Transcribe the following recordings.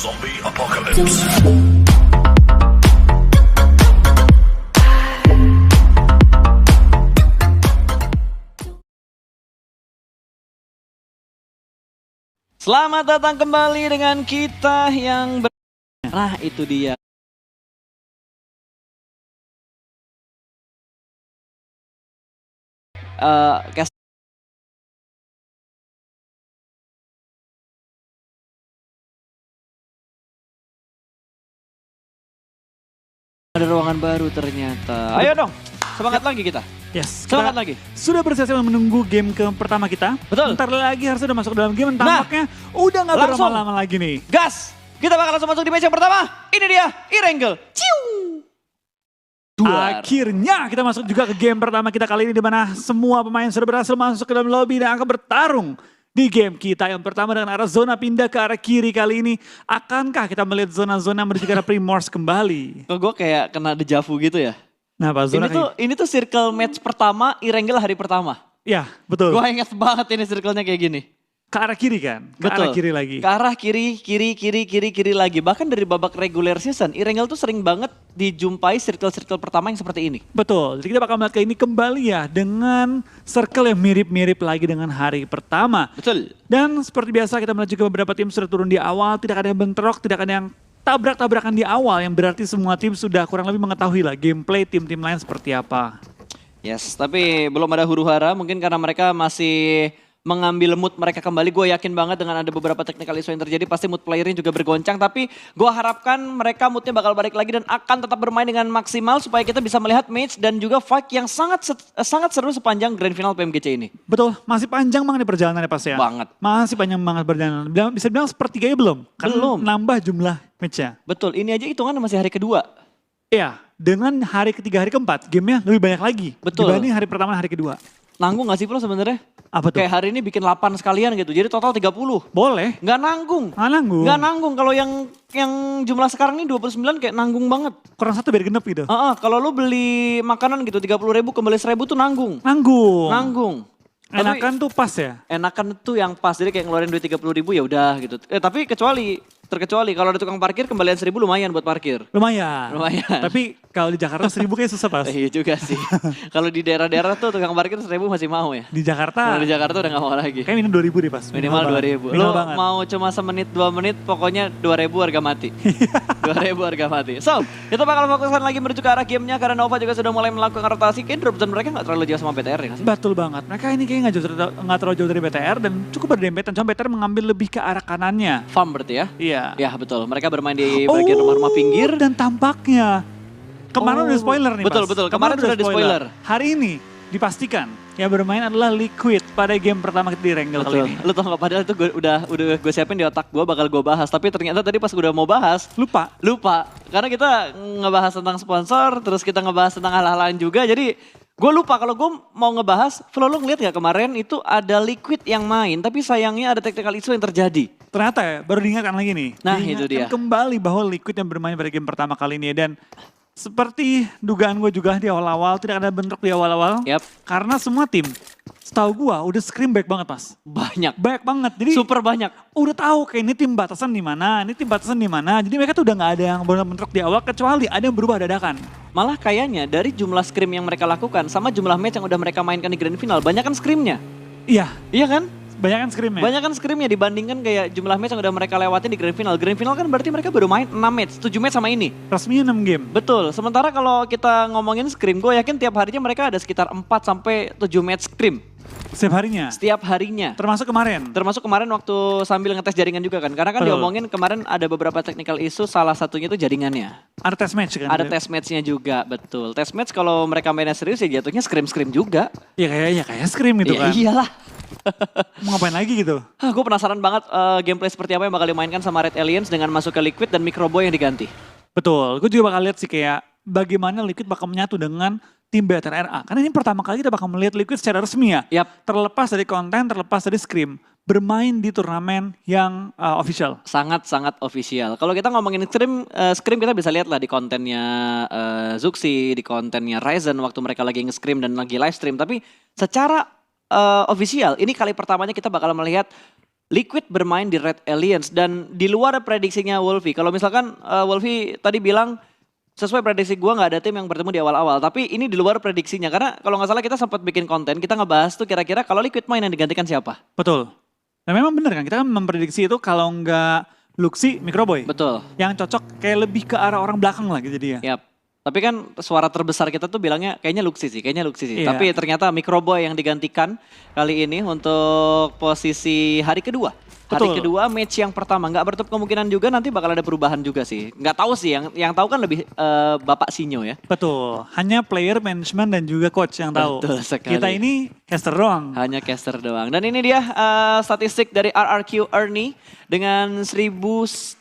Zombie Apocalypse. Selamat datang kembali dengan kita yang Nah itu dia. Kes Ada ruangan baru ternyata. Ayo dong, semangat lagi kita. Yes, Semangat kita lagi. sudah bersiap menunggu game ke pertama kita. Betul. Bentar lagi harus udah masuk ke dalam game. Tampaknya udah gak langsung. berlama-lama lagi nih. Gas, kita bakal langsung masuk di match yang pertama. Ini dia, Erangel. Ciu. Akhirnya kita masuk juga ke game pertama kita kali ini, di mana semua pemain sudah berhasil masuk ke dalam lobby dan akan bertarung di game kita yang pertama dengan arah zona pindah ke arah kiri kali ini. Akankah kita melihat zona-zona menuju ke arah Primorse kembali? Kok gue kayak kena dejavu gitu ya. Nah, Pak, zona Ini tuh circle match pertama, Erangel hari pertama. ya, betul. Gue inget banget ini circle-nya kayak gini. Ke arah kiri kan? Ke Betul. arah kiri lagi. Ke arah kiri lagi. Bahkan dari babak regular season, Erangel tuh sering banget dijumpai circle-circle pertama yang seperti ini. Betul, jadi kita bakal melihat kali ini kembali ya dengan circle yang mirip-mirip lagi dengan hari pertama. Betul. Dan seperti biasa kita melihat juga beberapa tim sudah turun di awal, tidak ada yang bentrok, tidak ada yang tabrak-tabrakan di awal, yang berarti semua tim sudah kurang lebih mengetahui lah gameplay tim-tim lain seperti apa. Yes, tapi belum ada huru-hara mungkin karena mereka masih mengambil mood mereka kembali. Gue yakin banget dengan ada beberapa technical issue yang terjadi, pasti mood playernya juga bergoncang. Tapi gue harapkan mereka moodnya bakal balik lagi dan akan tetap bermain dengan maksimal supaya kita bisa melihat match dan juga fight yang sangat seru sepanjang Grand Final PMGC ini. Betul, masih panjang banget nih perjalanannya pasti ya. Banget. Masih panjang banget perjalanan. Bisa bilang sepertiganya belum? Kan Belum. nambah jumlah matchnya. Betul, ini aja hitungan masih hari kedua. Iya, dengan hari ketiga, hari keempat, gamenya lebih banyak lagi. Betul. Dibanding hari pertama dan hari kedua. Nanggung gak sih Bro sebenarnya? Apa tuh? Kayak hari ini bikin 8 sekalian gitu, jadi total 30. Boleh. Nggak nanggung. Nanggung. Nggak nanggung, kalau yang jumlah sekarang ini 29 kayak nanggung banget. Kurang satu biar genep gitu. Kalau lu beli makanan gitu 30.000 kembali 1.000 tuh nanggung. Nanggung. Nanggung. Enakan tuh pas ya? Enakan tuh yang pas, jadi kayak ngeluarin duit 30.000 ya udah gitu. Tapi terkecuali kalau ada tukang parkir kembalian 1.000 lumayan buat parkir. Lumayan. Lumayan. Tapi kalau di Jakarta 1.000 kayak susah pas. Iya juga sih. Kalau di daerah-daerah tuh tukang parkir 1.000 masih mau ya. Di Jakarta. Kalau di Jakarta udah gak mau lagi. Kayak minum 2.000 deh pas. Minimal 2.000. Lu Minimal banget. mau cuma semenit 2 menit pokoknya 2.000 harga mati. 2.000 harga mati. So, kita bakal fokuskan lagi menuju ke arah gamenya karena Nova juga sudah mulai melakukan rotasi. Kayaknya drop zone mereka gak terlalu jauh sama BTR ya sih? Betul banget. Mereka ini kayaknya nggak terlalu jauh dari BTR dan cukup berdempetan. Cuma BTR mengambil lebih ke arah kanannya. Farm berarti ya? Iya. Ya betul, mereka bermain di bagian rumah-rumah pinggir. Dan tampaknya kemarin udah spoiler nih. Betul, Pas. betul. Kemarin sudah di spoiler. Hari ini dipastikan yang bermain adalah Liquid pada game pertama kita di Erangel kali Betul. ini. Lu tau gak, padahal itu udah gue siapin di otak gue bakal gue bahas. Tapi ternyata tadi pas gue udah mau bahas, lupa. Karena kita ngebahas tentang sponsor, terus kita ngebahas tentang hal-hal lain juga. Jadi gue lupa kalau gue mau ngebahas, Flo lu ngeliat gak kemarin itu ada Liquid yang main, tapi sayangnya ada technical issue yang terjadi. Ternyata ya, baru diingatkan lagi nih. Nah, itu dia. Kembali bahwa Liquid yang bermain pada game pertama kali ini. Dan seperti dugaan gue juga di awal-awal, tidak ada bentrok di awal-awal. Yap. Karena semua tim, setahu gue udah scrim baik banget Mas. Banyak. Banyak banget. Jadi Super banyak. udah tahu kayak ini tim batasan di mana, ini tim batasan di mana. Jadi mereka tuh udah nggak ada yang benar bentrok di awal, kecuali ada yang berubah dadakan. Malah kayaknya dari jumlah scrim yang mereka lakukan sama jumlah match yang udah mereka mainkan di Grand Final, banyak kan scrimnya. Iya, Iya kan? banyak kan scrimnya. Banyak kan scrimnya dibandingkan kayak jumlah match yang udah mereka lewatin di Grand Final. Grand Final kan berarti mereka baru main 6 match, 7 match sama ini. Resminya 6 game. Betul, sementara kalau kita ngomongin scrim, gue yakin tiap harinya mereka ada sekitar 4 sampai 7 match scrim. Setiap harinya. Setiap harinya. Termasuk kemarin. Termasuk kemarin waktu sambil ngetes jaringan juga kan. Karena kan Betul. diomongin kemarin ada beberapa technical issue, salah satunya itu jaringannya. Ada test match kan? Ada test matchnya juga, betul. Test match kalau mereka mainnya serius ya jatuhnya scrim-scrim juga. Ya kayak scrim gitu Ya kan. iyalah. Mau ngapain lagi gitu. Gue penasaran banget gameplay seperti apa yang bakal dimainkan sama Red Aliens dengan masuk ke Liquid dan Microboy yang diganti. Betul, gue juga bakal lihat sih kayak bagaimana Liquid bakal menyatu dengan tim BTR RA. Karena ini pertama kali kita bakal melihat Liquid secara resmi ya. Yap. Terlepas dari konten, terlepas dari scrim. Bermain di turnamen yang official. Sangat-sangat official. Kalau kita ngomongin scrim kita bisa lihat lah di kontennya Zuxi, di kontennya Ryzen waktu mereka lagi nge-scrim dan lagi live stream. Tapi secara official, ini kali pertamanya kita bakal melihat Liquid bermain di Red Aliens dan di luar prediksinya Wolfie. Kalau misalkan Wolfie tadi bilang sesuai prediksi gua nggak ada tim yang bertemu di awal-awal. Tapi ini di luar prediksinya karena kalau nggak salah kita sempat bikin konten, kita ngebahas tuh kira-kira kalau Liquid main yang digantikan siapa? Betul. Dan memang benar kan, kita kan memprediksi itu kalau nggak Luxi, Microboy. Betul. Yang cocok kayak lebih ke arah orang belakang lah gitu dia. Yap. Tapi kan suara terbesar kita tuh bilangnya kayaknya Luxi sih. Iya. Tapi ternyata Microboy yang digantikan kali ini untuk posisi hari kedua. Hari Betul. kedua match yang pertama nggak bertutup kemungkinan juga nanti bakal ada perubahan juga sih. Nggak tahu sih yang tahu kan lebih Bapak Sinyo ya. Betul. Hanya player, management dan juga coach yang tahu. Betul sekali. Kita ini caster doang. Hanya caster doang. Dan ini dia statistik dari RRQ Ernie dengan 1352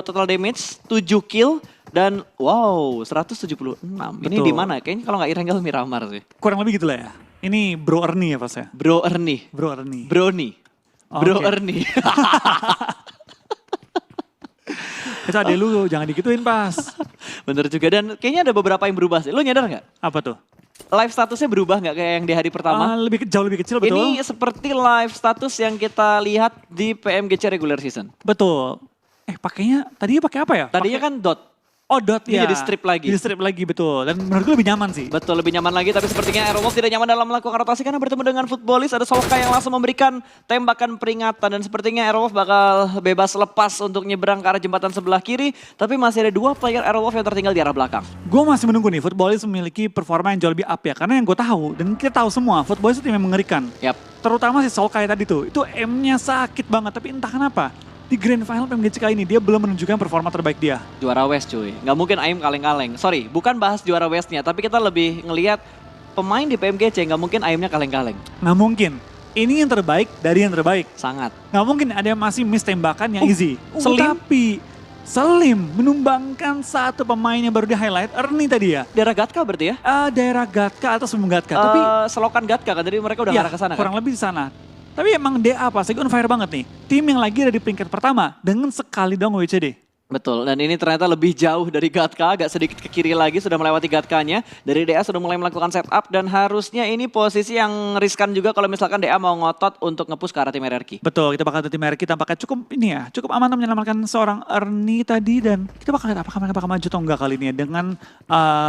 total damage, 7 kill dan wow 176. Ini Betul. di mana? Kayaknya kalau nggak Irengel Miramar sih. Kurang lebih gitu lah ya. Ini Bro Ernie ya pas ya. Bro Ernie. Bro Ernie. Brony. Bro Oke. Ernie. Itu adek lu jangan digituin pas. Bener juga dan kayaknya ada beberapa yang berubah sih. Lu nyadar nggak? Apa tuh? Live statusnya berubah nggak kayak yang di hari pertama? Jauh lebih kecil betul. Ini seperti live status yang kita lihat di PMGC regular season. Betul. Pakainya tadinya pakai apa ya? Tadinya kan dot. Oh dot Ini ya. jadi strip lagi. Jadi strip lagi betul. Dan menurut gue lebih nyaman sih. Betul, lebih nyaman lagi. Tapi sepertinya Aerowolf tidak nyaman dalam melakukan rotasi karena bertemu dengan Footballis. Ada Solka yang langsung memberikan tembakan peringatan. Dan sepertinya Aerowolf bakal bebas lepas untuk nyeberang ke arah jembatan sebelah kiri. Tapi masih ada 2 player Aerowolf yang tertinggal di arah belakang. Gue masih menunggu nih, Footballis memiliki performa yang jauh lebih up ya. Karena yang gue tahu, dan kita tahu semua, Footballis itu tim yang mengerikan. Yap. Terutama si Solkai tadi tuh, itu M-nya sakit banget. Tapi entah kenapa, di Grand Final PMGC kali ini dia belum menunjukkan performa terbaik dia. Juara West cuy. Nggak mungkin AIM kaleng-kaleng. Sorry, bukan bahas juara Westnya. Tapi kita lebih ngelihat pemain di PMGC. Nggak mungkin AIM-nya kaleng-kaleng. Nggak mungkin. Ini yang terbaik dari yang terbaik. Sangat. Nggak mungkin ada yang masih miss tembakan yang easy. Selim. Tapi Selim menumbangkan satu pemain yang baru di highlight, Ernie tadi ya. Daerah Gatka berarti ya? Daerah Gatka atau sebelum Gatka. Tapi Selokan Gatka kan. Jadi mereka udah ya, ngarah ke sana kan? kurang lebih di sana. Tapi emang DA pasti on fire banget nih. Tim yang lagi ada di peringkat pertama dengan sekali dong WCD. Betul, dan ini ternyata lebih jauh dari Gatka, agak sedikit ke kiri lagi, sudah melewati Gatkanya. Dari DA sudah mulai melakukan setup dan harusnya ini posisi yang riskan juga kalau misalkan DA mau ngotot untuk nge-push ke arah tim RRQ. Betul, kita bakal lihat tim RRQ tampaknya cukup ini ya, cukup aman menyelamatkan seorang Ernie tadi dan kita bakal lihat apakah mereka bakal maju atau enggak kali ini ya dengan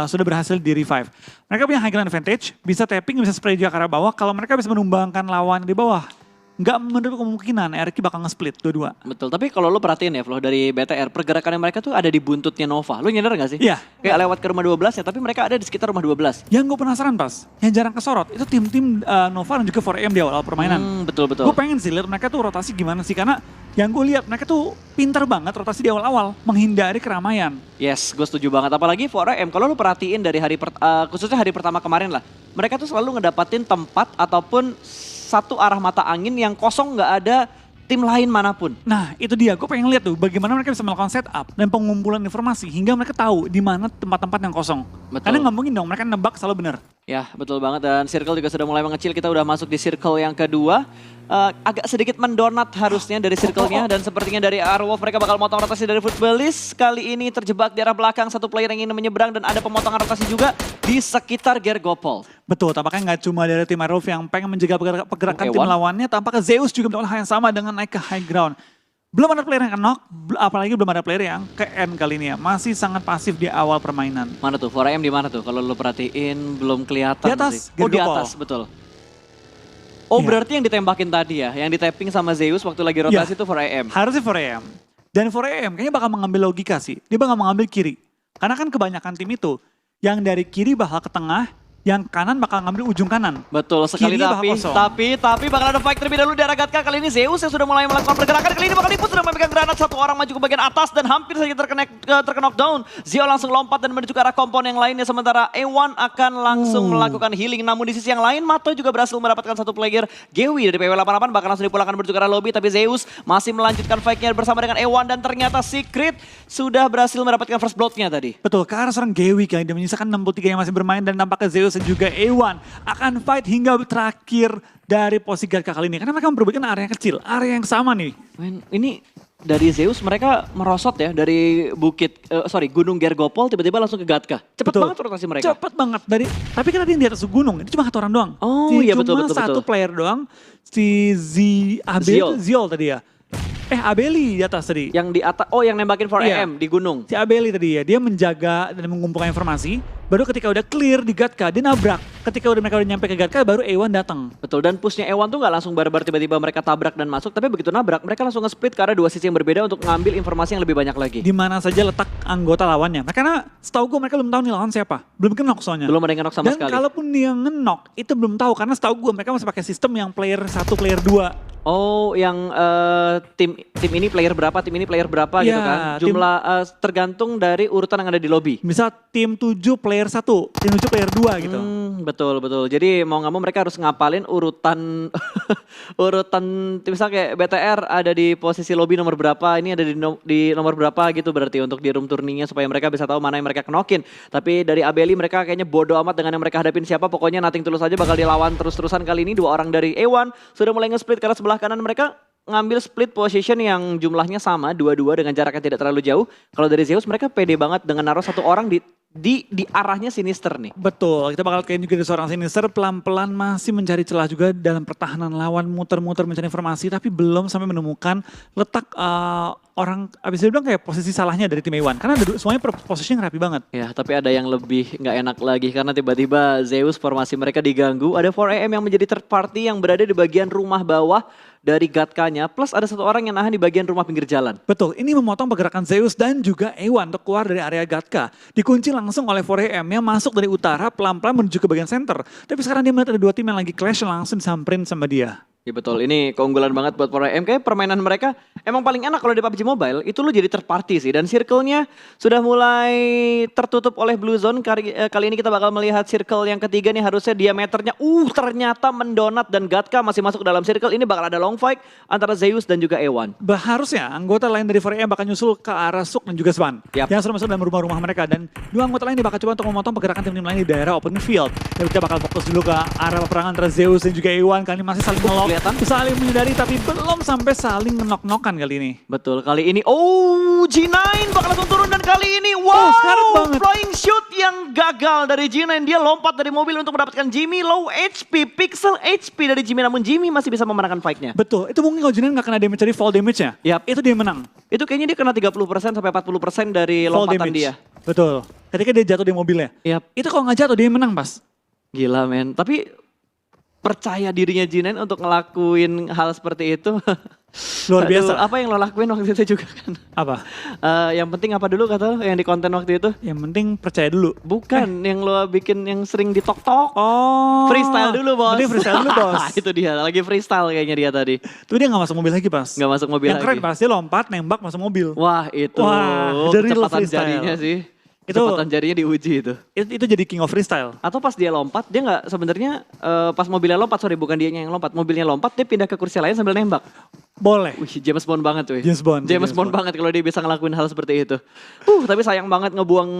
sudah berhasil di revive. Mereka punya high ground advantage, bisa tapping, bisa spray juga ke arah bawah. Kalau mereka bisa menumbangkan lawan di bawah, nggak menutup kemungkinan RRQ bakal nge-split dua-dua. Betul, tapi kalau lo perhatiin ya Flo dari BTR, pergerakannya mereka tuh ada di buntutnya Nova. Lo nyadar gak sih? Iya. Kayak lewat ke rumah 12 ya, tapi mereka ada di sekitar rumah 12. Yang gue penasaran pas, yang jarang kesorot, itu tim-tim Nova dan juga 4AM di awal permainan. Betul. Gue pengen sih lihat mereka tuh rotasi gimana sih, karena yang gue lihat mereka tuh pinter banget rotasi di awal-awal, menghindari keramaian. Yes, gue setuju banget. Apalagi 4AM, kalau lo perhatiin dari khususnya hari pertama kemarin lah, mereka tuh selalu ngedapatin tempat ataupun satu arah mata angin yang kosong nggak ada tim lain manapun. Nah itu dia, gue pengen lihat tuh bagaimana mereka bisa melakukan setup dan pengumpulan informasi hingga mereka tahu di mana tempat-tempat yang kosong. Betul. Karena nggak mungkin dong mereka nebak selalu benar. Ya betul banget dan circle juga sudah mulai mengecil, kita udah masuk di circle yang kedua. Agak sedikit mendonat harusnya dari circle-nya dan sepertinya dari Aerowolf mereka bakal motong rotasi dari Footballis. Kali ini terjebak di arah belakang, satu player yang ingin menyeberang dan ada pemotongan rotasi juga di sekitar Gergopol. Betul, tampaknya nggak cuma dari tim Aerowolf yang pengen menjaga pergerakan Oke, tim Wan. lawannya, tampaknya Zeus juga melakukan hal yang sama dengan naik ke high ground. Belum ada player yang knock, apalagi belum ada player yang ke end kali ini ya. Masih sangat pasif di awal permainan. Mana tuh? 4AM di mana tuh? Kalau lo perhatiin belum kelihatan Di atas, sih. Oh di Gergopol. atas, betul. Oh Iya. berarti yang ditembakin tadi ya, yang ditapping sama Zeus waktu lagi rotasi Iya. itu 4AM. Harusnya 4AM. Dan 4AM kayaknya bakal mengambil logika sih. Dia bakal mengambil kiri. Karena kan kebanyakan tim itu, yang dari kiri bakal ke tengah, yang kanan bakal ngambil ujung kanan. Betul sekali Kiri bakal kosong. tapi bakal ada fight terlebih dahulu di arah Gatka. Kali ini Zeus yang sudah mulai melakukan pergerakan. Kali ini bakal diput, sudah memegang granat, satu orang maju ke bagian atas dan hampir saja terkena down. Zio langsung lompat dan menuju ke arah kompon yang lainnya, sementara Ewan akan langsung melakukan healing. Namun di sisi yang lain Mato juga berhasil mendapatkan satu player. Gewi dari PW88 bakal langsung dipulangkan menuju ke arah lobby, tapi Zeus masih melanjutkan fight-nya bersama dengan Ewan dan ternyata Secret sudah berhasil mendapatkan first blood-nya tadi. Betul, ke arah seorang Gewi kali dia menyisakan 63 yang masih bermain dan nampaknya Zeus dan juga Ewan akan fight hingga terakhir dari posisi Gatka kali ini. Karena mereka memperebutkan area yang kecil, area yang sama nih. Men, ini dari Zeus Zeus mereka merosot ya dari Gunung Gergopol tiba-tiba langsung ke Gatka. Cepet Betul. banget rotasi mereka. Cepet banget. Tapi kan ada yang di atas gunung, ini cuma satu orang doang. Oh iya betul. Cuma satu player doang, si Ziol tadi ya. Abeli di atas tadi. Yang di atas, yang nembakin 4AM di gunung. Si Abeli tadi ya, dia menjaga dan mengumpulkan informasi. Baru ketika udah clear di Gatka, dia nabrak. Ketika mereka udah nyampe ke Gatka, baru Ewan datang. Betul, dan pushnya Ewan tuh gak langsung barbar tiba-tiba mereka tabrak dan masuk. Tapi begitu nabrak, mereka langsung nge-split ke arah dua sisi yang berbeda untuk ngambil informasi yang lebih banyak lagi. Di mana saja letak anggota lawannya. Karena setahu gue mereka belum tahu nih lawan siapa. Belum kenok soalnya. Belum ada yang ngenok sama dan sekali. Dan kalaupun dia ngenok, itu belum tahu. Karena setahu gue mereka masih pakai sistem yang player 1, player 2. Oh, yang tim ini player berapa, tim ini player berapa gitu kan. Jumlah tergantung dari urutan yang ada di lobby. Misal tim 7 player 1, tim 7 player 2 gitu. Betul. Jadi mau gak mau mereka harus ngapalin urutan misal kayak BTR ada di posisi lobby nomor berapa, ini ada di nomor berapa gitu berarti untuk di room turningnya supaya mereka bisa tahu mana yang mereka kenokin. Tapi dari Abeli mereka kayaknya bodo amat dengan yang mereka hadapin siapa, pokoknya Nothing Tulus aja bakal dilawan terus-terusan kali ini. 2 orang dari A1 sudah mulai nge-split karena sebelah kanan mereka ngambil split position yang jumlahnya sama 2-2 dengan jarak yang tidak terlalu jauh. Kalau dari Zeus mereka pede banget dengan naruh satu orang di arahnya Sinister nih. Betul, kita bakal kayak juga di seorang Sinister pelan-pelan masih mencari celah juga dalam pertahanan lawan, muter-muter mencari informasi tapi belum sampai menemukan letak orang, abis itu bilang kayak posisi salahnya dari tim Ewan. Karena semuanya posisinya rapi banget. Ya, tapi ada yang lebih nggak enak lagi karena tiba-tiba Zeus formasi mereka diganggu. Ada 4AM yang menjadi third party yang berada di bagian rumah bawah dari Gatkanya, plus ada satu orang yang nahan di bagian rumah pinggir jalan. Betul, ini memotong pergerakan Zeus dan juga Ewan untuk keluar dari area Gatka. Dikunci langsung oleh 4AM yang masuk dari utara pelan-pelan menuju ke bagian center. Tapi sekarang dia melihat ada 2 tim yang lagi clash langsung disamperin sama dia. Ya betul, ini keunggulan banget buat 4AM. Kayak permainan mereka emang paling enak kalau di PUBG Mobile, itu lu jadi third party sih. Dan circle-nya sudah mulai tertutup oleh Blue Zone. Kali ini kita bakal melihat circle yang ketiga nih, harusnya diameternya ternyata mendonat dan Gatka masih masuk ke dalam circle. Ini bakal ada long fight antara Zeus dan juga Ewan. Harusnya anggota lain dari 4AM bakal nyusul ke arah Suk dan juga Swan. Yang sudah masuk dalam rumah-rumah mereka. Dan 2 anggota lain bakal coba untuk memotong pergerakan tim-tim lain di daerah open field. Dan kita bakal fokus dulu ke arah peperangan antara Zeus dan juga Ewan. Kali ini masih saling ngelock. Saling menyadari tapi belum sampai saling ngenok-nokan kali ini. Betul, kali ini G9 bakal langsung turun dan kali ini sekarang banget. Flying shoot yang gagal dari G9. Dia lompat dari mobil untuk mendapatkan Jimmy, low HP, pixel HP dari Jimmy, namun Jimmy masih bisa memenangkan fight-nya. Betul, itu mungkin kalau G9 gak kena damage dari fall damage-nya. Itu dia menang. Itu kayaknya dia kena 30% sampai 40% dari lompatan dia. Betul, ketika dia jatuh di mobilnya. Itu kalau gak jatuh dia menang pas. Gila men, tapi percaya dirinya G9 untuk ngelakuin hal seperti itu. Luar biasa. Apa yang lo lakuin waktu itu juga kan? Apa? Yang penting apa dulu kata lo yang di konten waktu itu? Yang penting percaya dulu. Bukan, yang lo bikin yang sering ditok-tok. Freestyle dulu bos. Mending freestyle dulu bos. Itu dia, lagi freestyle kayaknya dia tadi. Tuh dia gak masuk mobil lagi pas. Gak masuk mobil yang lagi. Yang keren pas dia lompat, nembak masuk mobil. Wah itu, kecepatan jarinya sih. Kecepatan jarinya diuji itu. Itu jadi king of freestyle. Atau pas dia lompat, dia nggak sebenarnya pas mobilnya lompat, bukan dianya yang lompat. Mobilnya lompat, dia pindah ke kursi lain sambil nembak. Boleh. Wih, James Bond banget tuh. James Bond banget kalau dia bisa ngelakuin hal seperti itu. Tapi sayang banget ngebuang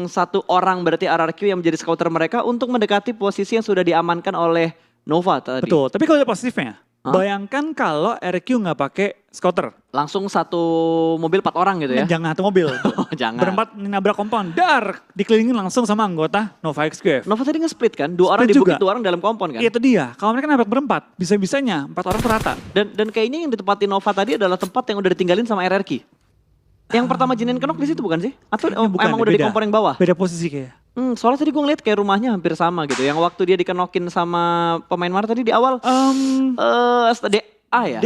satu orang berarti RRQ yang menjadi scouter mereka untuk mendekati posisi yang sudah diamankan oleh Nova tadi. Betul, tapi kalau positifnya, bayangkan kalau RQ nggak pakai scouter. Langsung satu mobil 4 orang gitu ya? Jangan satu mobil. Jangan. Berempat nabrak kompon, dikelilingin langsung sama anggota Nova XQF. Nova tadi nge-split kan? 2 orang dibukit, 2 orang dalam kompon kan? Itu dia, kalau mereka nabrak berempat, bisa-bisanya 4 orang terata. Dan kayaknya yang ditempati Nova tadi adalah tempat yang udah ditinggalin sama RRQ. Yang pertama Jinin kenok di situ bukan sih? Atau bukan, emang udah di kompon yang bawah? Beda posisi kayak. Soalnya tadi gue ngeliat kayak rumahnya hampir sama gitu. Yang waktu dia dikenokin sama pemain mana tadi di awal? DA ya?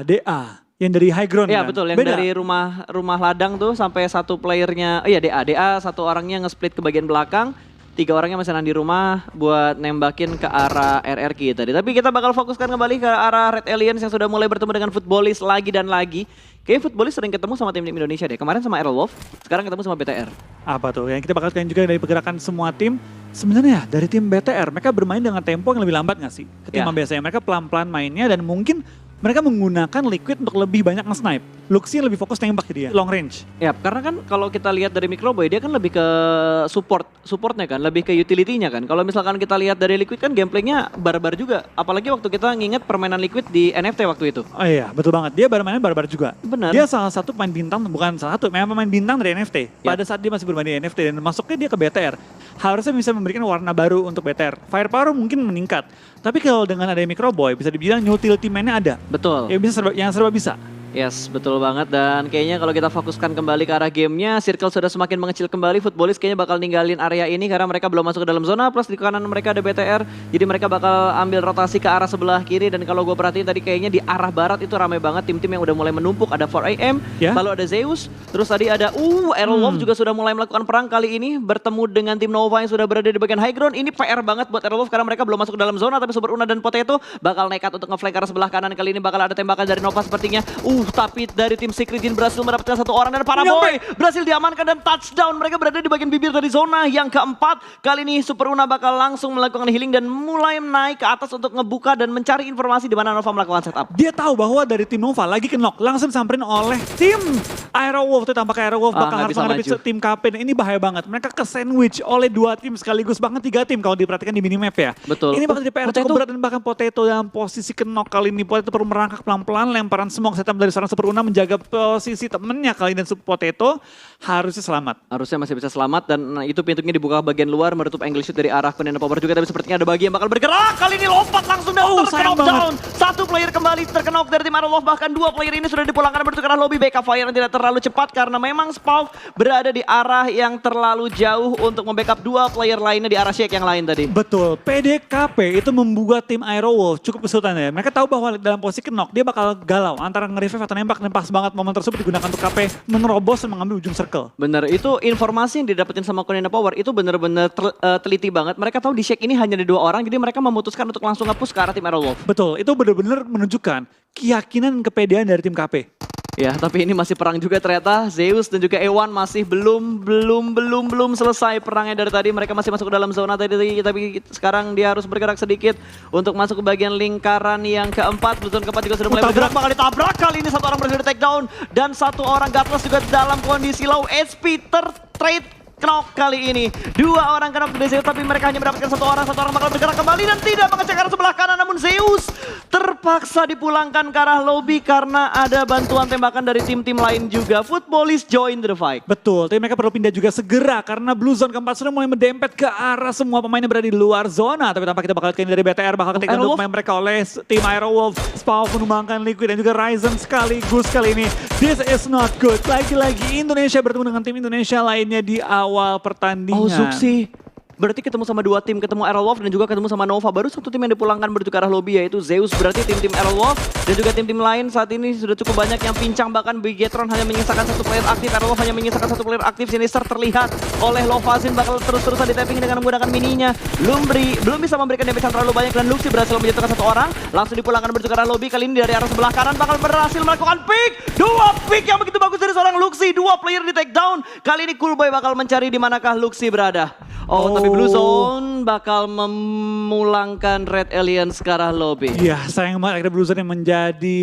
DA. Yang dari high ground ya, kan? Betul, yang dari rumah ladang tuh sampai satu playernya, DA satu orangnya nge-split ke bagian belakang. 3 orangnya masih di rumah buat nembakin ke arah RRQ tadi. Tapi kita bakal fokuskan kembali ke arah Red Aliens yang sudah mulai bertemu dengan Footballis lagi dan lagi. Kayaknya Footballis sering ketemu sama tim-tim Indonesia deh. Kemarin sama Aerolwolf, sekarang ketemu sama BTR. Apa tuh? Yang kita bakal kalian juga dari pergerakan semua tim. Sebenarnya dari tim BTR, mereka bermain dengan tempo yang lebih lambat gak sih? Ketimbang biasanya mereka pelan-pelan mainnya dan mungkin mereka menggunakan Liquid untuk lebih banyak nge-snipe. Luxi lebih fokus nembak dia, long range. Ya, karena kan kalau kita lihat dari Microboy dia kan lebih ke supportnya kan, lebih ke utility-nya kan. Kalau misalkan kita lihat dari Liquid kan gameplaynya barbar juga. Apalagi waktu kita nginget permainan Liquid di NFT waktu itu. Oh iya, betul banget. Dia mainnya barbar juga. Benar. Dia salah satu pemain bintang, bukan salah satu, memang pemain bintang dari NFT. Ya. Pada saat dia masih bermain di NFT dan masuknya dia ke BTR, harusnya bisa memberikan warna baru untuk BTR. Firepower mungkin meningkat. Tapi kalau dengan ada Microboy, bisa dibilang utility man-nya ada. Betul. Yang serba bisa. Yes, betul banget. Dan kayaknya kalau kita fokuskan kembali ke arah gamenya, Circle sudah semakin mengecil kembali. Footballis kayaknya bakal ninggalin area ini karena mereka belum masuk ke dalam zona. Plus di kanan mereka ada BTR. Jadi mereka bakal ambil rotasi ke arah sebelah kiri. Dan kalau gue perhatiin tadi kayaknya di arah barat itu ramai banget. Tim-tim yang udah mulai menumpuk. Ada 4AM, Ya. lalu ada Zeus. Terus tadi ada Aerowolf juga sudah mulai melakukan perang kali ini. Bertemu dengan tim Nova yang sudah berada di bagian high ground. Ini PR banget buat Aerowolf karena mereka belum masuk ke dalam zona. Tapi Super Una dan Potato bakal nekat untuk nge-flank ke arah sebelah kanan. Kali ini bakal ada tembakan dari Nova sepertinya. Tapi dari tim Secret Jin berhasil mendapatkan satu orang dan Paraboy berhasil diamankan dan touchdown. Mereka berada di bagian bibir dari zona yang keempat. Kali ini Super Una bakal langsung melakukan healing dan mulai naik ke atas untuk ngebuka dan mencari informasi di mana Nova melakukan setup. Dia tahu bahwa dari tim Nova lagi ke knock, langsung samperin oleh tim Aerowolf. Itu tampaknya Aerowolf bakal nggak harus bisa menghadapi maju. tim KP. Dan ini bahaya banget. Mereka ke sandwich oleh 2 tim sekaligus, bahkan 3 tim kalau diperhatikan di minimap ya. Betul. Ini bakal jadi PR Potato. cukup berat dan bahkan Potato dalam posisi ke knock kali ini. Potato perlu merangkak pelan-pelan, lemparan smoke setup dari seorang Super Una menjaga posisi temennya kali ini. Dan Potato harusnya selamat. Harusnya masih bisa selamat dan itu pintunya dibuka bagian luar menutup angle shoot dari arah Penena Power juga, tapi sepertinya ada bagian yang bakal bergerak. Kali ini lompat langsung dan sayang terkena down. Satu player kembali terkena dari tim Aerowolf, bahkan 2 player ini sudah dipulangkan menuju ke arah lobby. Backup fire yang tidak terlalu cepat karena memang Spawn berada di arah yang terlalu jauh untuk membackup 2 player lainnya di arah Shake yang lain tadi. Betul, PDKP itu membuat tim Aerowolf cukup kesulitan ya. Mereka tahu bahwa dalam posisi knock dia bakal galau antara nge-revive atau nembak, dan pas banget momen tersebut digunakan untuk KP menerobos dan mengambil ujung circle. Bener, itu informasi yang didapetin sama Konena Power itu bener-bener teliti banget. Mereka tahu di Shake ini hanya ada 2 orang, jadi mereka memutuskan untuk langsung nge-push ke arah tim Aerowolf. Betul, itu benar-benar menunjukkan keyakinan dan kepedean dari tim KP. Ya, tapi ini masih perang juga ternyata. Zeus dan juga Ewan masih belum selesai perangnya dari tadi. Mereka masih masuk ke dalam zona tadi, tapi sekarang dia harus bergerak sedikit untuk masuk ke bagian lingkaran yang keempat. Zona keempat juga sudah mulai bergerak, bakal ditabrak. Kali ini 1 orang berhasil di take down dan 1 orang Gatlas juga dalam kondisi low HP tertrade. Knock kali ini 2 orang knock dari Zeus, tapi mereka hanya mendapatkan 1 orang bakal bergerak kembali dan tidak mengecek arah sebelah kanan, namun Zeus terpaksa dipulangkan ke arah lobby karena ada bantuan tembakan dari tim-tim lain juga. Footballis join the fight. Betul, tapi mereka perlu pindah juga segera karena Blue Zone keempat sudah mulai mendempet ke arah semua pemain yang berada di luar zona. Tapi tanpa kita bakal lihat dari BTR bakal ketik untuk pemain mereka oleh tim Aerowolf. Spawn menumbangkan Liquid dan juga Ryzen sekaligus kali ini. This is not good. Lagi-lagi Indonesia bertemu dengan tim Indonesia lainnya di awal pertandingan. Oh, Zuxi. Berarti ketemu sama 2 tim, ketemu Aerowolf dan juga ketemu sama Nova. Baru 1 tim yang dipulangkan menuju ke arah lobby, yaitu Zeus. Berarti tim-tim Aerowolf dan juga tim-tim lain saat ini sudah cukup banyak yang pincang. Bahkan Bigetron hanya menyisakan 1 player aktif, Aerowolf hanya menyisakan 1 player aktif. Sinister terlihat oleh Lovazin bakal terus-terusan di-tapping dengan menggunakan mininya. Lumbri belum bisa memberikan damage yang terlalu banyak dan Luxi berhasil menjatuhkan 1 orang. Langsung dipulangkan menuju ke arah lobby. Kali ini dari arah sebelah kanan bakal berhasil melakukan pick. 2 pick yang begitu bagus dari seorang Luxi. 2 player di take down. Kali ini Coolboy bakal mencari di manakah Luxi berada. Tapi Blue Zone bakal memulangkan Red Aliens ke arah lobby. Iya, sayang banget akhirnya Blue Zone yang menjadi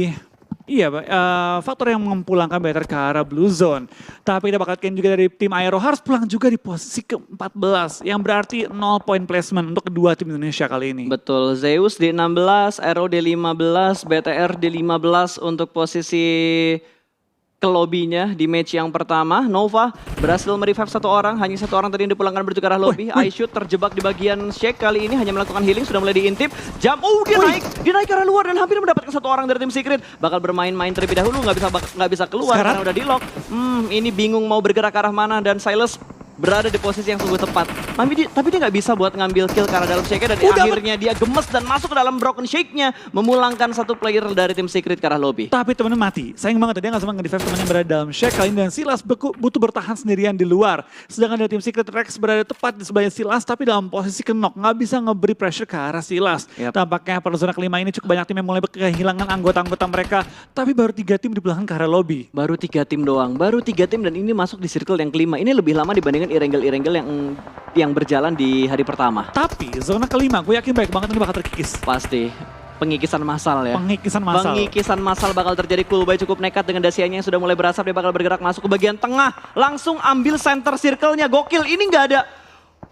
faktor yang memulangkan BTR ke arah Blue Zone. Tapi kita bakal lihat juga dari tim Aero harus pulang juga di posisi ke-14. Yang berarti 0 point placement untuk kedua tim Indonesia kali ini. Betul, Zeus di 16, Aero di 15, BTR di 15 untuk posisi ke lobbynya di match yang pertama. Nova berhasil merevive 1 orang, hanya 1 orang tadi yang dipulangkan menuju ke arah lobby. iShoot terjebak di bagian Shake kali ini hanya melakukan healing, sudah mulai diintip. Jump, dia naik ke arah luar dan hampir mendapatkan 1 orang dari tim Secret. Bakal bermain-main terlebih dahulu, nggak bisa keluar karena udah di lock. Ini bingung mau bergerak ke arah mana dan Silas berada di posisi yang sungguh tepat. Tapi dia nggak bisa buat ngambil kill karena dalam shake-nya dan akhirnya dia gemes dan masuk ke dalam broken shake-nya memulangkan 1 player dari tim Secret ke arah lobby. Tapi temennya mati. Sayang banget dia nggak sempat nge-revive temennya yang berada dalam shake kali ini dan Silas butuh bertahan sendirian di luar. Sedangkan dari tim Secret Rex berada tepat di sebelahnya Silas tapi dalam posisi knock, nggak bisa ngeberi pressure ke arah Silas. Tampaknya pada zona kelima ini cukup banyak tim yang mulai kehilangan anggota-anggota mereka. Tapi baru 3 tim dipulangkan ke arah lobby. Baru 3 tim doang, baru 3 tim dan ini masuk di circle yang kelima. Ini lebih lama dibandingkan irengel-irengel yang berjalan di hari pertama. Tapi zona kelima gue yakin baik banget ini bakal terkikis. Pasti. pengikisan massal ya. Pengikisan massal. Pengikisan massal bakal terjadi. Coolboy cukup nekat dengan dasianya yang sudah mulai berasap. Dia bakal bergerak masuk ke bagian tengah. Langsung ambil center circle-nya. Gokil, ini nggak ada.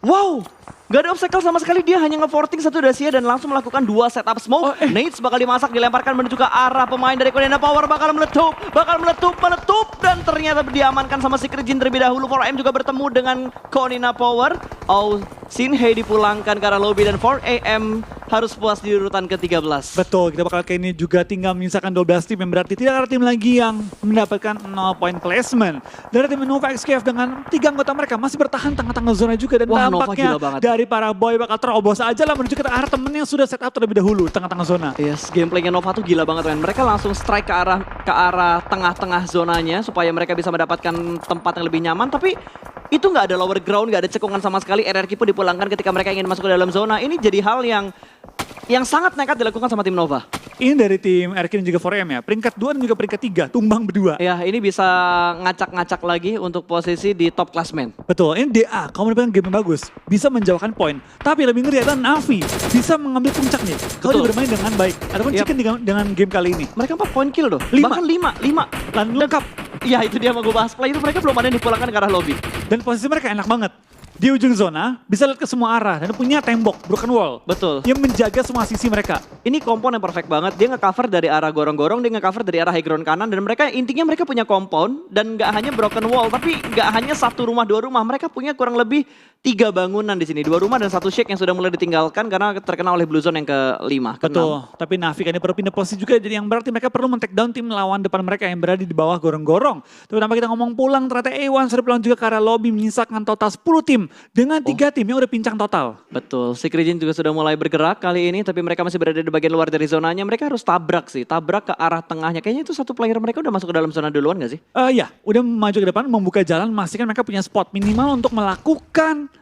Wow, nggak ada obstacle sama sekali. Dia hanya nge-forting satu dasia dan langsung melakukan 2 setup smoke. Nades bakal dimasak, dilemparkan menuju ke arah pemain dari Konena Power. Bakal meletup. Dan ternyata diamankan sama Secret Jin terlebih dahulu. 4AM juga bertemu dengan Konena Power. Shinhei dipulangkan ke arah lobby dan 4AM harus puas di urutan ke-13. Betul, kita bakal kayak ini juga tinggal menyisakan 12 tim yang berarti tidak ada tim lagi yang mendapatkan 0 point placement. Dari tim Nova XQF dengan 3 anggota mereka masih bertahan tengah-tengah zona juga dan Wah, Nova tampaknya gila banget. dari para boy bakal terobos aja lah menuju ke arah temen yang sudah set up terlebih dahulu tengah-tengah zona. Yes, gameplaynya Nova tuh gila banget men. Mereka langsung strike ke arah tengah-tengah zonanya supaya mereka bisa mendapatkan tempat yang lebih nyaman. Tapi itu nggak ada lower ground, nggak ada cekungan sama sekali. RRQ pun dipulangkan ketika mereka ingin masuk ke dalam zona. Ini jadi hal yang sangat nekat dilakukan sama tim Nova. Ini dari tim RK dan juga 4M ya. Peringkat 2 dan juga peringkat 3, tumbang berdua. Ya, ini bisa ngacak-ngacak lagi untuk posisi di top klasmen. Betul, ini DA, kalau mendapatkan game yang bagus, bisa menjauhkan poin. Tapi lebih ngeri adalah Navi, bisa mengambil puncaknya. Kalau dia bermain dengan baik, ataupun Chicken dengan game kali ini. Mereka 4 point kill loh, 5. bahkan 5. Dan lengkap. Ya itu dia mau gue bahas play itu mereka belum ada yang dipulangkan ke arah lobby. Dan posisi mereka enak banget. Di ujung zona, bisa lihat ke semua arah. Dan punya tembok, broken wall. Betul. Yang menjaga semua sisi mereka. Ini kompon yang perfect banget. Dia nge-cover dari arah gorong-gorong, dia nge-cover dari arah high ground kanan. Dan intinya mereka punya kompon. Dan nggak hanya broken wall, tapi nggak hanya 1 rumah, 2 rumah. Mereka punya kurang lebih 3 bangunan di sini. 2 rumah dan 1 shake yang sudah mulai ditinggalkan karena terkena oleh Blue Zone yang ke-5. Betul, tapi Navi kan ini perlu pindah posisi juga. Jadi yang berarti mereka perlu men-take down tim lawan depan mereka yang berada di bawah gorong-gorong. Tapi tanpa kita ngomong pulang, ternyata A1 sudah pulang juga ke arah lobby menyisakan total 10 tim. Dengan 3 tim yang udah pincang total. Betul, Secret Jin juga sudah mulai bergerak kali ini. Tapi mereka masih berada di bagian luar dari zonanya. Mereka harus tabrak sih, tabrak ke arah tengahnya. Kayaknya itu satu player mereka udah masuk ke dalam zona duluan gak sih? Ya, udah maju ke depan, membuka jalan, memastikan mereka punya spot minimal untuk melakukan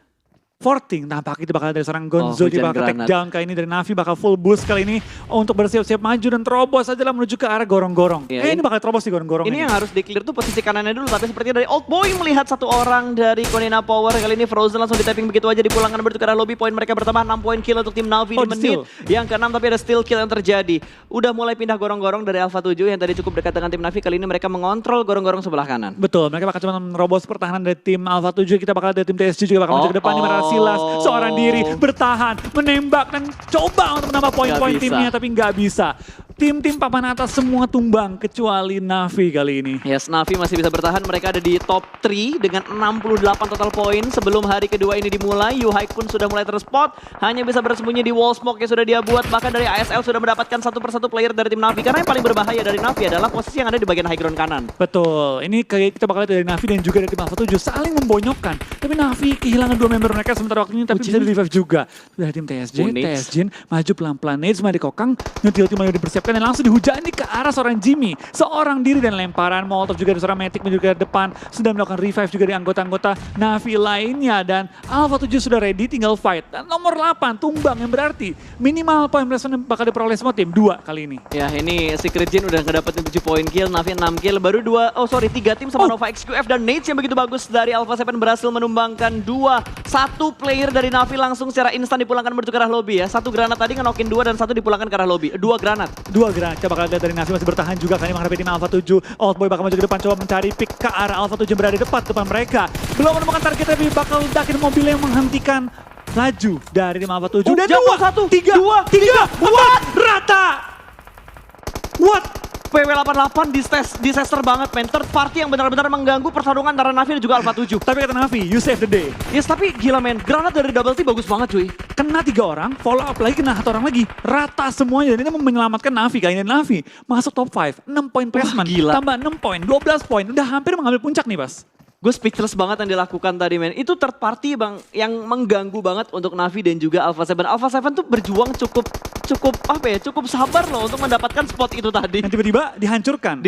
forting. Tampak itu bakal dari seorang Gonzo, dia bakal take down kali ini dari Navi, bakal full boost kali ini untuk bersiap-siap maju dan terobos aja lah menuju ke arah gorong-gorong. Ini bakal terobos di gorong-gorong ini. Yang harus di-clear tuh posisi kanannya dulu, tapi sepertinya dari Old Boy melihat 1 orang dari Konena Power. Kali ini Frozen langsung di-tapping begitu aja, dipulangkan menuju ke arah lobby. Poin mereka bertambah 6 poin kill untuk tim Navi di menit yang ke-6, tapi ada steal kill yang terjadi. Udah mulai pindah gorong-gorong dari Alpha 7 yang tadi cukup dekat dengan tim Navi. Kali ini mereka mengontrol gorong-gorong sebelah kanan. Betul, mereka bakal cuma merobos pertahanan dari tim Alpha 7. Kita bakal dari tim TSG juga bakal maju ke depan. Ini Silas, seorang diri, bertahan, menembak, dan coba untuk menambah poin-poin timnya, tapi nggak bisa. Tim-tim papan atas semua tumbang, kecuali Navi kali ini. Yes, Navi masih bisa bertahan. Mereka ada di top 3 dengan 68 total poin. Sebelum hari kedua ini dimulai, Yuhaik pun sudah mulai terspot. Hanya bisa bersembunyi di wall smoke yang sudah dia buat. Bahkan dari ASL sudah mendapatkan 1 persatu player dari tim Navi. Karena yang paling berbahaya dari Navi adalah posisi yang ada di bagian high ground kanan. Betul, ini kita bakal lihat dari Navi dan juga dari tim Alpha 7 saling membonyokkan. Tapi Navi kehilangan 2 member mereka sementara waktu ini, tapi bisa di-revive juga. Dari tim TSG maju pelan-pelan. Nades mulai dikokang, ulti mulai dipersiapkan dan langsung dihujani ke arah seorang Jimmy. Seorang diri dan lemparan Molotov juga dari seorang Matic menuju ke depan. Sudah melakukan revive juga di anggota-anggota Navi lainnya. Dan Alpha 7 sudah ready, tinggal fight. Dan nomor 8 tumbang yang berarti minimal poin placement bakal diperoleh semua tim 2 kali ini. Ya ini Secret Jin udah ngedapetin 7 poin kill, Navi 6 kill. Baru 3 tim sama Nova XQF dan Nades yang begitu bagus dari Alpha 7 berhasil menumbangkan 1 player dari Navi langsung secara instan dipulangkan menuju ke arah lobby ya. 1 granat tadi ngenokin 2 dan 1 dipulangkan ke arah lobby. 2 granat. Kita bakal lihat dari Navi masih bertahan juga kali ini menghadapi tim Alpha 7. Old Boy bakal maju ke depan, coba mencari pick ke arah Alpha 7 yang berada di depan mereka. Belum menemukan target tapi bakal ledakin mobil yang menghentikan laju dari tim Alpha 7. Udah 2, 1, 3, 4, rata. What? PW88 disaster banget men. Third party yang benar-benar mengganggu pertarungan antara Navi dan juga Alpha 7. Tapi kata Navi, you save the day. Yes, tapi gila men. Granat dari Double T bagus banget cuy. Kena 3 orang, follow up lagi kena 1 orang lagi. Rata semuanya dan ini menyelamatkan Navi. Kali ini Navi masuk top 5, 6 poin placement. Gila. Tambah 6 poin, 12 poin. Udah hampir mengambil puncak nih Bas. Gue speechless banget yang dilakukan tadi men. Itu third party bang yang mengganggu banget untuk Navi dan juga Alpha 7. Alpha 7 tuh berjuang cukup sabar loh untuk mendapatkan spot itu tadi. Dan tiba-tiba dihancurkan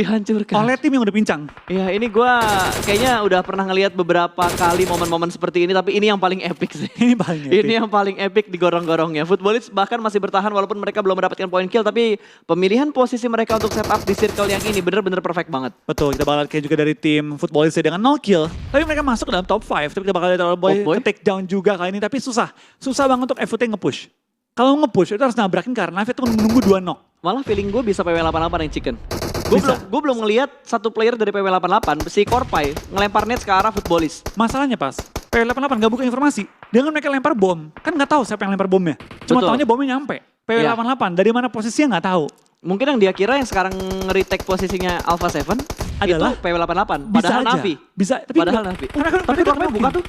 oleh tim yang udah pincang. Iya ini gue kayaknya udah pernah ngelihat beberapa kali momen-momen seperti ini. Tapi ini yang paling epic sih. Ini yang paling epic di gorong-gorongnya. Footballists bahkan masih bertahan walaupun mereka belum mendapatkan point kill. Tapi pemilihan posisi mereka untuk setup di circle yang ini bener-bener perfect banget. Betul, kita bakal lihat juga dari tim Footballists dengan 0 kill. Tapi mereka masuk ke dalam top 5. Tapi kita bakal lihat Old Boy take down juga kali ini. Tapi susah banget untuk FUT nge-push. kalau nge-push itu harus nabrakin karena Navi itu menunggu 2 knock. Malah feeling gue bisa PW88 yang chicken. Bisa. Gue belum ngelihat satu player dari PW88, si Korpai, ngelempar nets ke arah footballist. Masalahnya pas, PW88 gak buka informasi. Dengan mereka lempar bom, kan gak tahu siapa yang lempar bomnya. Cuma Betul. tahunya bomnya nyampe. PW88 dari mana posisinya gak tahu. Mungkin yang dia kira yang sekarang retake posisinya Alpha 7 Adalah? itu PW88. Bisa Padahal aja. Navi. Bisa, tapi Padahal enggak. Navi. Mereka- Tapi mereka Korpai buka mungkin. tuh.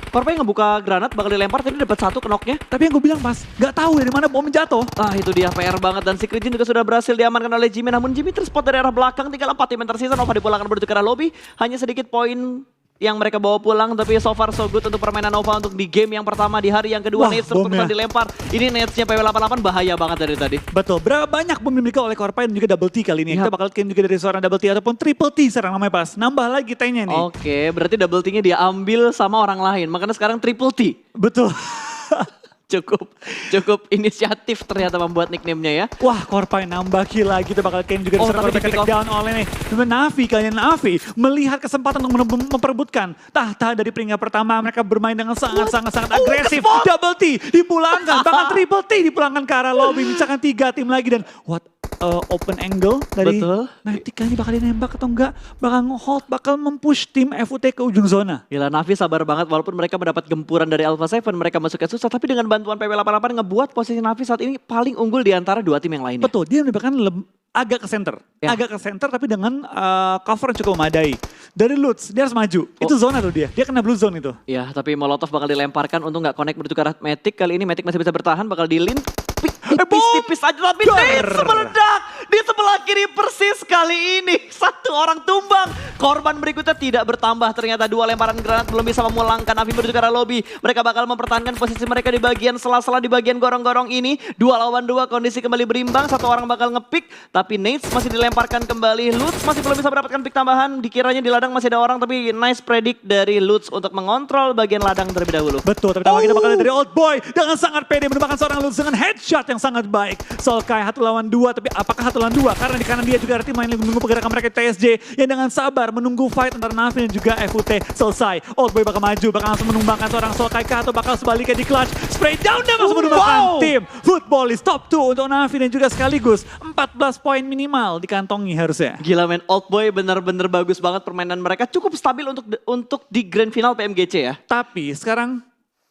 Korpai ngebuka granat bakal dilempar tadi dapat 1 knocknya. Tapi yang gue bilang pas, gak tahu dari mana bom jatuh. Ah itu dia PR banget dan Secret Jin juga sudah berhasil diamankan oleh Jimmy. Namun Jimmy terspot dari arah belakang, tinggal 4 tim yang tersisa. Nova dipulangkan menuju ke arah lobby. Hanya sedikit poin yang mereka bawa pulang, tapi so far so good untuk permainan Nova untuk di game yang pertama. Di hari yang kedua Wah, Nets terus-terusan bomnya. dilempar. Ini Netsnya PW88 bahaya banget dari tadi. Betul, berapa banyak bom dimiliki oleh Korpai dan juga Double T kali ini. Yap. Kita bakal kirim juga dari seorang Double T ataupun Triple T sekarang namanya pas. Nambah lagi T-nya nih. Oke, berarti double T-nya dia ambil sama orang lain. Makanya sekarang triple T. Betul. Cukup inisiatif ternyata membuat nickname-nya ya. Wah, Korpai nambah kill lagi. Kita bakal kirim juga dari Oh, seorang tapi Korpai di pick take off. down oleh nih. Navi, kalian Navi melihat kesempatan untuk memperebutkan tahta dari peringkat pertama. Mereka bermain dengan sangat agresif. spot. Double T dipulangkan, bahkan Triple T dipulangkan ke arah lobby. Misalkan 3 tim lagi dan open angle dari Betul. Navi kali ini bakal nembak atau enggak. Bakal nge-hold, bakal mempush tim FUT ke ujung zona. Gila, Navi sabar banget walaupun mereka mendapat gempuran dari Alpha 7, mereka masuknya susah. Tapi dengan bantuan PW88 ngebuat posisi Navi saat ini paling unggul di antara 2 tim yang lainnya. Betul, dia menembakkan agak ke center. Ya. Agak ke center tapi dengan cover yang cukup memadai. Dari Lutz, dia harus maju. Itu zona tuh dia. Dia kena blue zone itu. Ya, tapi Molotov bakal dilemparkan untuk nggak connect menuju ke arah Matic. Kali ini Matic masih bisa bertahan, bakal di-link. Tipis-tipis aja tapi Nets meledak di sebelah kiri persis kali ini. 1 orang tumbang. Korban berikutnya tidak bertambah. Ternyata 2 lemparan granat belum bisa memulangkan Navi menuju ke arah lobby. Mereka bakal mempertahankan posisi mereka di bagian sela-sela di bagian gorong-gorong ini. 2 lawan 2 kondisi kembali berimbang. 1 orang bakal nge-pick. Tapi Nets masih dilemparkan kembali. Lutz masih belum bisa mendapatkan pick tambahan. Dikiranya di ladang masih ada orang tapi nice predict dari Lutz untuk mengontrol bagian ladang terlebih dahulu. Betul, tapi tampaknya kita bakal lihat dari Old Boy dengan sangat pede menembakkan seorang Lutz dengan headshot yang sangat baik. Solkai 1 lawan 2, tapi apakah 1 lawan 2? Karena di kanan dia juga ada tim main menunggu pergerakan mereka TSJ yang dengan sabar menunggu fight antara Navi dan juga FUT selesai. Old Boy bakal maju, bakal langsung menumbangkan seorang Solkai kah atau bakal sebaliknya di clutch. Spray down dan langsung menumbangkan tim Footballist top 2 untuk Navi dan juga sekaligus 14 poin minimal dikantongi harusnya. Gila men, Old Boy bener-bener bagus banget permainan mereka. Cukup stabil untuk di grand final PMGC ya. Tapi sekarang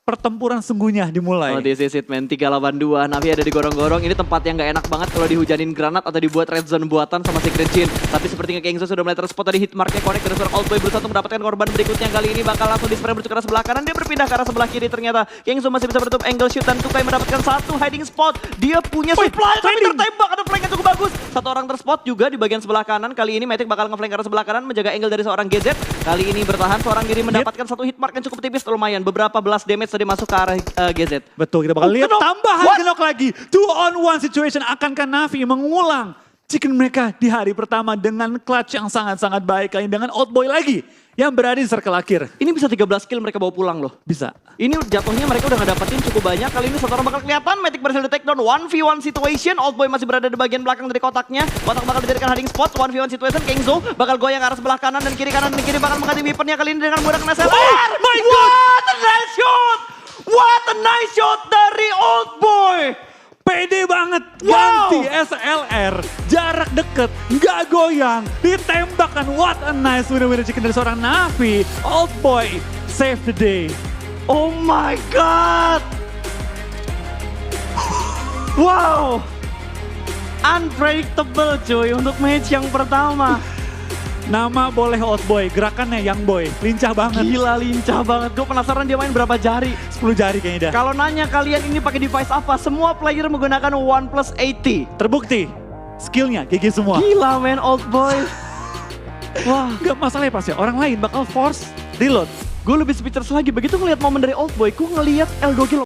pertempuran sungguhnya dimulai. Oh this is it man, 3 lawan 2. Navi ada di gorong-gorong. Ini tempat yang gak enak banget kalau dihujanin granat atau dibuat red zone buatan sama Secret Jin. Tapi sepertinya Kengzo sudah mulai terspot dari hit marknya connect dari seorang Old Boy berusaha untuk mendapatkan korban berikutnya. Kali ini bakal langsung di-spray menuju ke arah sebelah kanan. Dia berpindah ke arah sebelah kiri ternyata. Kengzo masih bisa menutup angle shoot dan Tukai mendapatkan 1 hiding spot. Dia punya supply tapi trading. tertembak. Ada flank yang cukup bagus. 1 orang terspot juga di bagian sebelah kanan. Kali ini Matic bakal nge-flank ke arah sebelah kanan menjaga angle dari seorang GZ. Kali ini bertahan seorang diri mendapatkan 1 hit mark yang cukup tipis lumayan. Beberapa belas damage tadi masuk ke arah GZ. Betul, kita bakal lihat Kenok. tambahan What? genok lagi. 2-on-1 situation. Akankah Navi mengulang chicken mereka di hari pertama dengan clutch yang sangat-sangat baik. Kali ini dengan Old Boy lagi yang berada di circle akhir. Ini bisa 13 kill mereka bawa pulang loh. Bisa. Ini jatuhnya mereka udah ngedapetin cukup banyak. Kali ini 1 orang bakal kelihatan. Matic berhasil di take down. 1v1 situation. Old Boy masih berada di bagian belakang dari kotaknya. Kotak bakal dijadikan hiding spot. 1v1 situation. Kengzo bakal goyang ke arah sebelah kanan dan kiri bakal mengganti weaponnya. Kali ini dengan menggunakan SLR. Oh my God! What a nice shot! What a nice shot dari Old Boy! Pede banget, Wow! ganti SLR, jarak deket, nggak goyang, ditembakkan. What a nice winner chicken dari seorang Navi. Old Boy, save the day. Oh my god! Wow! Unpredictable cuy untuk match yang pertama. Nama boleh Old Boy, gerakannya Young Boy, lincah banget. Gila lincah banget. Gue penasaran dia main berapa jari. 10 jari kayaknya dah. Kalau nanya kalian ini pakai device apa? Semua player menggunakan OnePlus 80. Terbukti, skillnya GG semua. Gila man, Old Boy. Wah, Gak masalah ya pas ya, orang lain bakal force reload. gue lebih speechless lagi. Begitu ngeliat momen dari Old Boy, gue ngeliat El Dogil